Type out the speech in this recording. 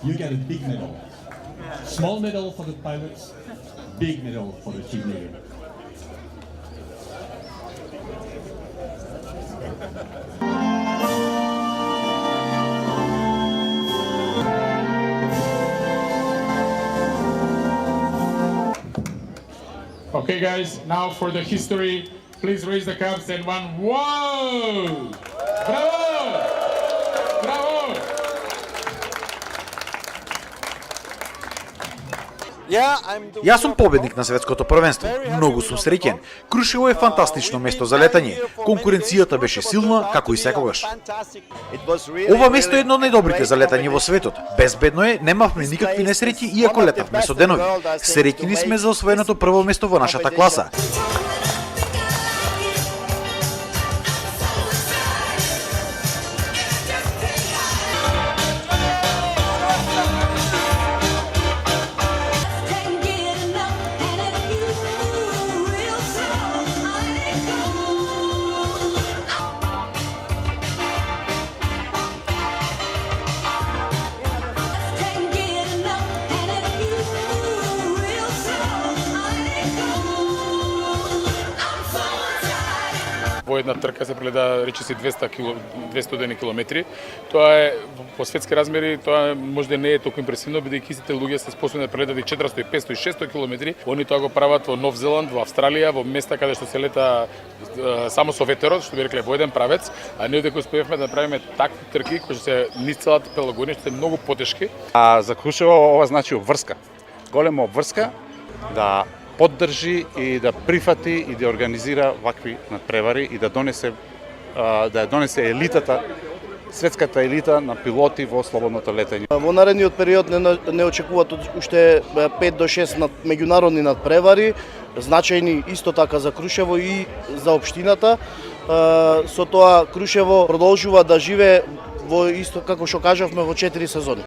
you get a big medal. Small medal for the pilots, big medal for the team leader. Okay, guys, now for the history, please raise the cups and one. Whoa! Bravo! Bravo! Јас сум победник на светското првенство. Многу сум среќен. Крушево е фантастично место за летање. Конкуренцијата беше силна, како и секогаш. Ова место е едно од најдобрите за летање во светот. Безбедно е, немавме никакви несреќи иако летавме со денови. Среќни сме за освоеното прво место во нашата класа. Во една трка се прелета речиси 200 километри. Тоа е по светски размери, тоа можда не е толку импресивно, бидејќи сите луѓе се способни да прелетат и 400, 500 и 600 километри. Они тоа го прават во Нов Зеланд, во Австралија, во места каде што се лета само со ветерот, што би рекле во еден правец, а ние дека успеевме да направиме такви трки кои што се низ целата Пелагонија, што се многу потешки. А за Крушево ова значи обврска. Голема обврска да поддржи и да прифати и да организира вакви надпревари и да донесе елитата, светската елита на пилоти во слободното летање. Во наредниот период не очекуваат уште 5 до 6 меѓународни надпревари, значајни исто така за Крушево и за општината. Со тоа Крушево продолжува да живее во исто како што кажавме во 4 сезони.